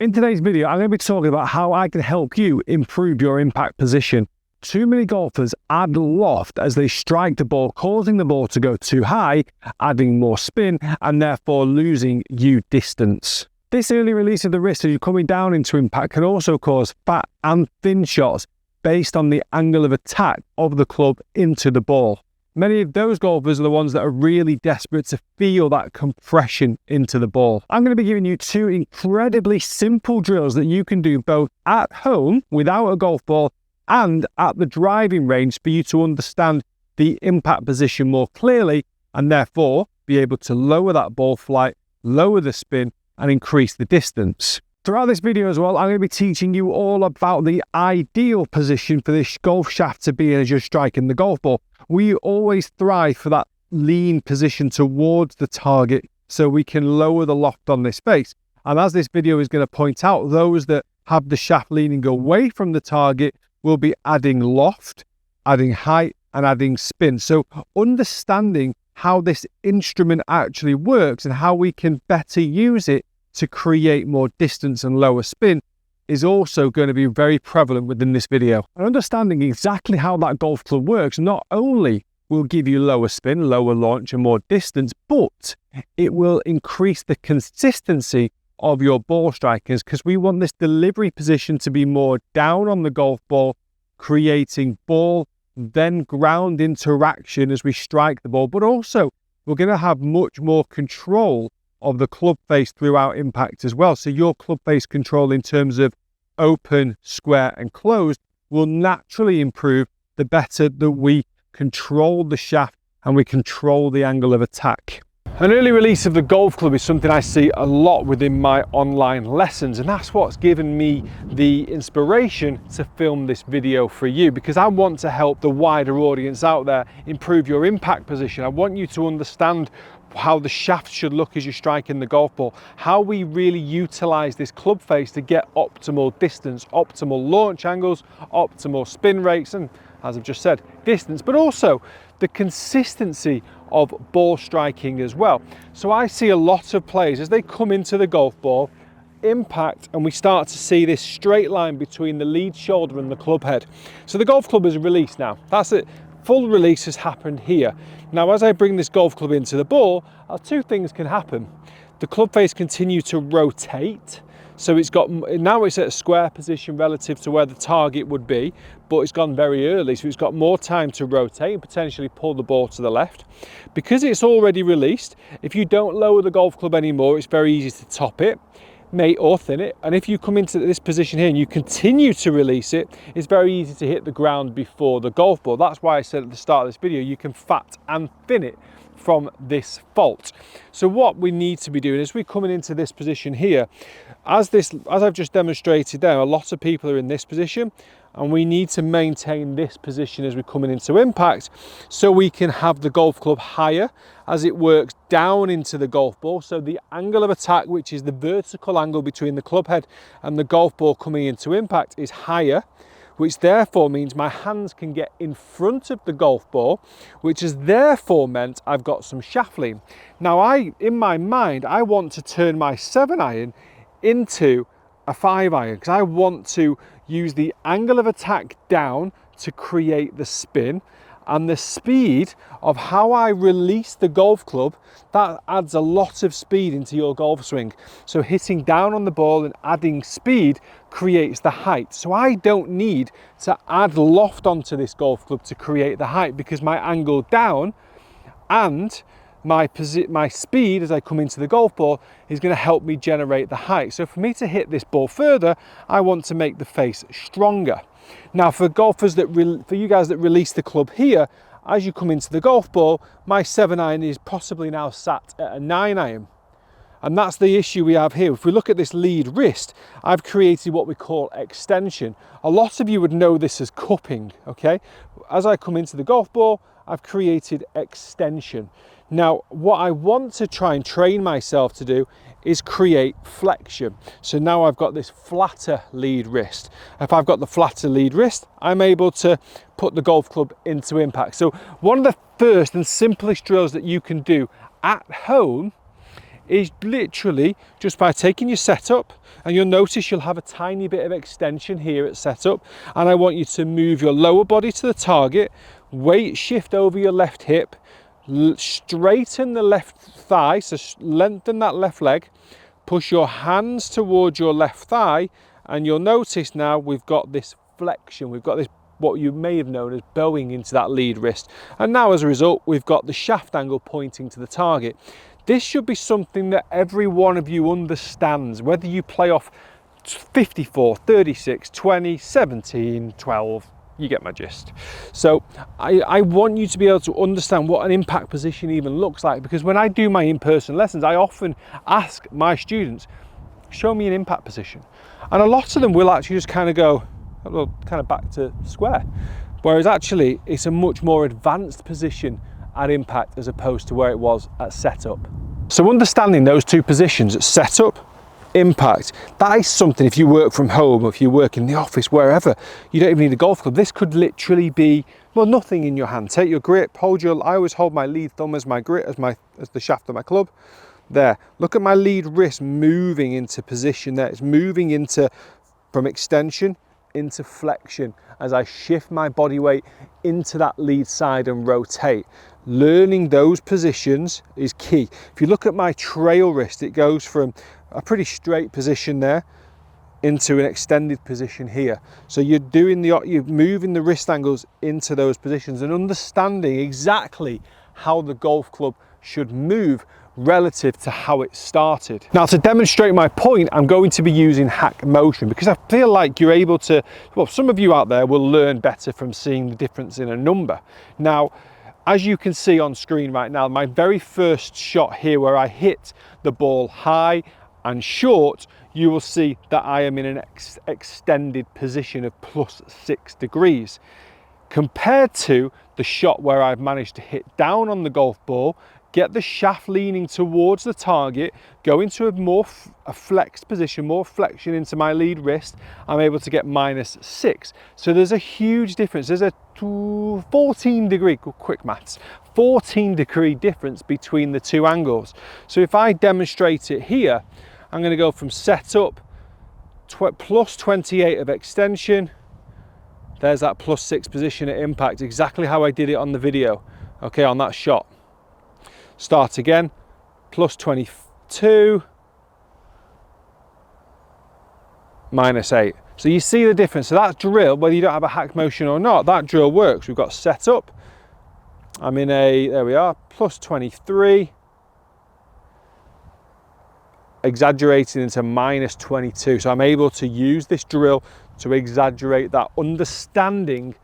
In today's video, I'm going to be talking about how I can help you improve your impact position. Too many golfers add loft as they strike the ball, causing the ball to go too high, adding more spin, and therefore losing you distance. This early release of the wrist as you're coming down into impact can also cause fat and thin shots based on the angle of attack of the club into the ball. Many of those golfers are the ones that are really desperate to feel that compression into the ball. I'm going to be giving you two incredibly simple drills that you can do both at home without a golf ball and at the driving range for you to understand the impact position more clearly and therefore be able to lower that ball flight, lower the spin and increase the distance. Throughout this video as well, I'm going to be teaching you all about the ideal position for this golf shaft to be in as you're striking the golf ball. We always thrive for that lean position towards the target so we can lower the loft on this face. And as this video is going to point out, those that have the shaft leaning away from the target will be adding loft, adding height and adding spin. So understanding how this instrument actually works and how we can better use it to create more distance and lower spin is also going to be very prevalent within this video. And understanding exactly how that golf club works not only will give you lower spin, lower launch and more distance, but it will increase the consistency of your ball strikers because we want this delivery position to be more down on the golf ball, creating ball then ground interaction as we strike the ball, but also we're going to have much more control of the club face throughout impact as well. So your club face control in terms of open, square and closed will naturally improve the better that we control the shaft and we control the angle of attack. An early release of the golf club is something I see a lot within my online lessons, and that's what's given me the inspiration to film this video for you, because I want to help the wider audience out there improve your impact position. I want you to understand how the shaft should look as you're striking the golf ball, how we really utilize this club face to get optimal distance, optimal launch angles, optimal spin rates, and as I've just said, distance, but also the consistency of ball striking as well. So I see a lot of players as they come into the golf ball, impact, and we start to see this straight line between the lead shoulder and the club head. So the golf club is released now. That's it. Full release has happened here. Now, as I bring this golf club into the ball, two things can happen. The club face continue to rotate. So now it's at a square position relative to where the target would be, but it's gone very early. So it's got more time to rotate and potentially pull the ball to the left. Because it's already released, if you don't lower the golf club anymore, it's very easy to top it, mate, or thin it. And if you come into this position here and you continue to release it, it's very easy to hit the ground before the golf ball. That's why I said at the start of this video, you can fat and thin it from this fault. So what we need to be doing is we're coming into this position here. As I've just demonstrated there, a lot of people are in this position, and we need to maintain this position as we're coming into impact so we can have the golf club higher as it works down into the golf ball. So the angle of attack, which is the vertical angle between the club head and the golf ball coming into impact, is higher, which therefore means my hands can get in front of the golf ball, which has therefore meant I've got some shaft lean. Now in my mind, I want to turn my 7-iron into a 5-iron because I want to use the angle of attack down to create the spin, and the speed of how I release the golf club, that adds a lot of speed into your golf swing. So hitting down on the ball and adding speed creates the height. So I don't need to add loft onto this golf club to create the height because my angle down and my speed as I come into the golf ball is going to help me generate the height. So for me to hit this ball further, I want to make the face stronger. Now for golfers for you guys that release the club here, as you come into the golf ball, my 7-iron is possibly now sat at a 9-iron. And that's the issue we have here. If we look at this lead wrist, I've created what we call extension. A lot of you would know this as cupping, okay? As I come into the golf ball, I've created extension. Now, what I want to try and train myself to do is create flexion. So now I've got this flatter lead wrist. If I've got the flatter lead wrist, I'm able to put the golf club into impact. So one of the first and simplest drills that you can do at home is literally just by taking your setup, and you'll notice you'll have a tiny bit of extension here at setup, and I want you to move your lower body to the target, weight shift over your left hip, straighten the left thigh, so lengthen that left leg, push your hands towards your left thigh, and you'll notice now we've got this flexion, we've got this what you may have known as bowing into that lead wrist, and now as a result we've got the shaft angle pointing to the target. This should be something that every one of you understands, whether you play off 54, 36, 20, 17, 12, you get my gist. So I want you to be able to understand what an impact position even looks like, because when I do my in-person lessons, I often ask my students, show me an impact position. And a lot of them will actually just kind of go, well, kind of back to square. Whereas actually it's a much more advanced position at impact as opposed to where it was at setup. So understanding those two positions, setup, impact, that is something if you work from home or if you work in the office, wherever, you don't even need a golf club. This could literally be, well, nothing in your hand. Take your grip, I always hold my lead thumb as my grip, as the shaft of my club. There, look at my lead wrist moving into position there. It's moving from extension into flexion as I shift my body weight into that lead side and rotate. Learning those positions is key. If you look at my trail wrist, it goes from a pretty straight position there into an extended position here. So you're moving the wrist angles into those positions and understanding exactly how the golf club should move relative to how it started. Now, to demonstrate my point, I'm going to be using Hack Motion, because I feel like you're able to, well, some of you out there will learn better from seeing the difference in a number. Now, as you can see on screen right now, my very first shot here where I hit the ball high and short, you will see that I am in an extended position of +6 degrees. Compared to the shot where I've managed to hit down on the golf ball, get the shaft leaning towards the target, go into a flexed position, more flexion into my lead wrist, I'm able to get -6. So there's a huge difference. There's a 14 degree, quick maths, 14 degree difference between the two angles. So if I demonstrate it here, I'm going to go from setup, +28 of extension, there's that +6 position at impact, exactly how I did it on the video, okay, on that shot. Start again, +22, -8. So you see the difference. So that drill, whether you don't have a Hack Motion or not, that drill works. We've got set up. I'm in there we are, +23, exaggerating into -22. So I'm able to use this drill to exaggerate that understanding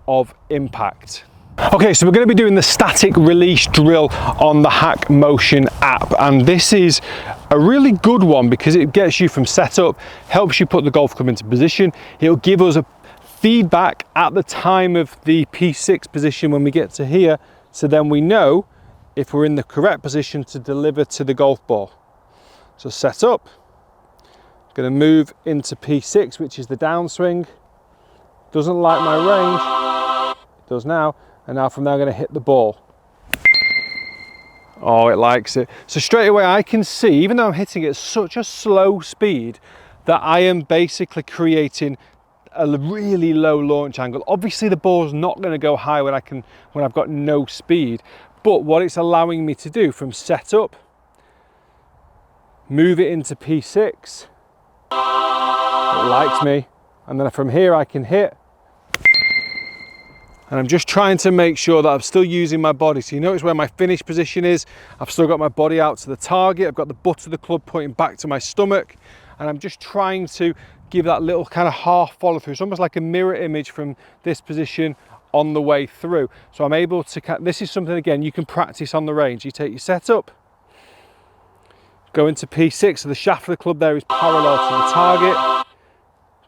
of impact. Okay, so we're going to be doing the static release drill on the Hack Motion app, and this is a really good one because it gets you from setup, helps you put the golf club into position. It'll give us a feedback at the time of the P6 position when we get to here, so then we know if we're in the correct position to deliver to the golf ball. So set up, going to move into P6, which is the downswing. Doesn't like my range, it does now. And now from there I'm going to hit the ball. Oh, it likes it. So straight away I can see, even though I'm hitting it at such a slow speed, that I am basically creating a really low launch angle. Obviously the ball's not going to go high when I've got no speed, but what it's allowing me to do from setup, move it into P6, it likes me, and then from here I can hit. And I'm just trying to make sure that I'm still using my body. So you notice where my finish position is. I've still got my body out to the target. I've got the butt of the club pointing back to my stomach. And I'm just trying to give that little kind of half follow through. It's almost like a mirror image from this position on the way through. So I'm able to, this is something again you can practice on the range. You take your setup, go into P6. So the shaft of the club there is parallel to the target.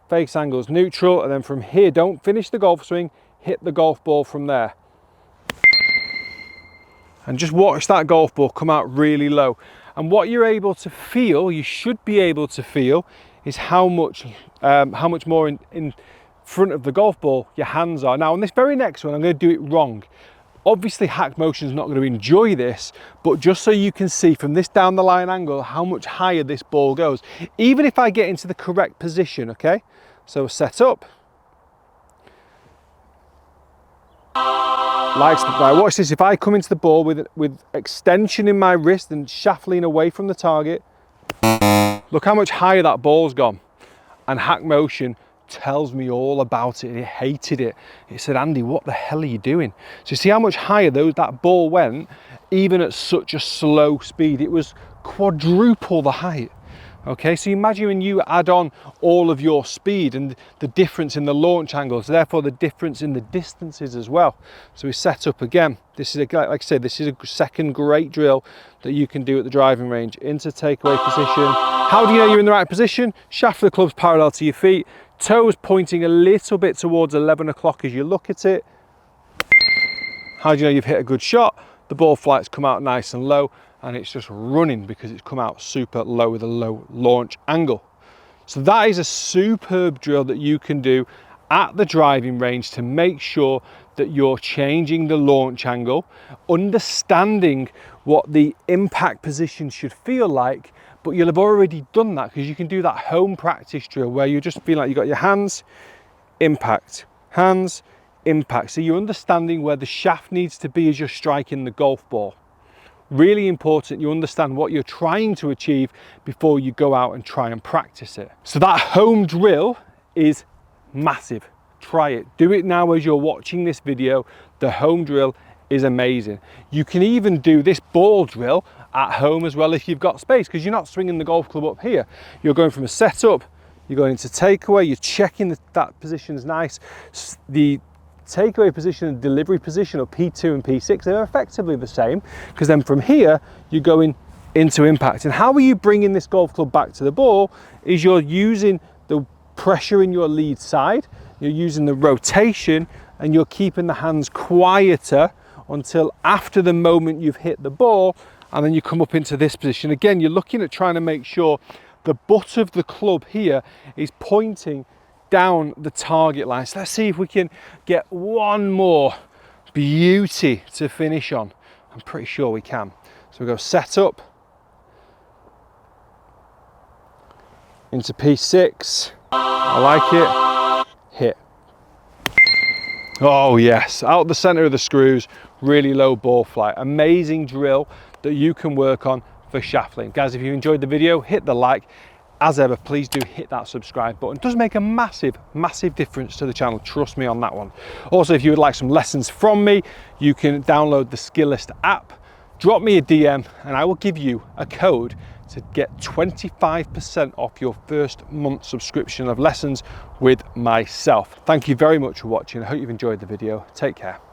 Face angle's neutral. And then from here, don't finish the golf swing. Hit the golf ball from there. And just watch that golf ball come out really low. And what you're able to feel, you should be able to feel, is how much more in front of the golf ball your hands are. Now on this very next one, I'm going to do it wrong. Obviously Hack Motion is not going to enjoy this, but just so you can see from this down the line angle how much higher this ball goes, even if I get into the correct position. Okay, so set up. Right, watch this. If I come into the ball with extension in my wrist and shaft lean away from the target, look how much higher that ball's gone. And Hack Motion tells me all about it. It hated it. It said, Andy, what the hell are you doing? So you see how much higher that ball went, even at such a slow speed. It was quadruple the height. Okay, so imagine when you add on all of your speed and the difference in the launch angles, therefore the difference in the distances as well. So we set up again. This is, like I said, this is a second great drill that you can do at the driving range. Into takeaway position. How do you know you're in the right position? Shaft of the club's parallel to your feet. Toes pointing a little bit towards 11 o'clock as you look at it. How do you know you've hit a good shot? The ball flight's come out nice and low, and it's just running because it's come out super low with a low launch angle. So that is a superb drill that you can do at the driving range to make sure that you're changing the launch angle, understanding what the impact position should feel like, but you'll have already done that because you can do that home practice drill where you just feel like you've got your hands, impact, hands, impact. So you're understanding where the shaft needs to be as you're striking the golf ball. Really important you understand what you're trying to achieve before you go out and try and practice it. So that home drill is massive. Try it. Do it now as you're watching this video. The home drill is amazing. You can even do this ball drill at home as well if you've got space, because you're not swinging the golf club up here. You're going from a setup, you're going into takeaway, you're checking that position's nice. The takeaway position and delivery position, or P2 and P6, they're effectively the same, because then from here you're going into impact. And how are you bringing this golf club back to the ball is you're using the pressure in your lead side, you're using the rotation, and you're keeping the hands quieter until after the moment you've hit the ball, and then you come up into this position. Again, you're looking at trying to make sure the butt of the club here is pointing down the target line. So let's see if we can get one more beauty to finish on. I'm pretty sure we can. So we go set up, into P6, I like it, hit. Oh yes, out the center of the screws, really low ball flight. Amazing drill that you can work on for shaft lean. Guys, if you enjoyed the video, hit the like. As ever, please do hit that subscribe button. It does make a massive, massive difference to the channel. Trust me on that one. Also, if you would like some lessons from me, you can download the Skillest app, drop me a DM, and I will give you a code to get 25% off your first month subscription of lessons with myself. Thank you very much for watching. I hope you've enjoyed the video. Take care.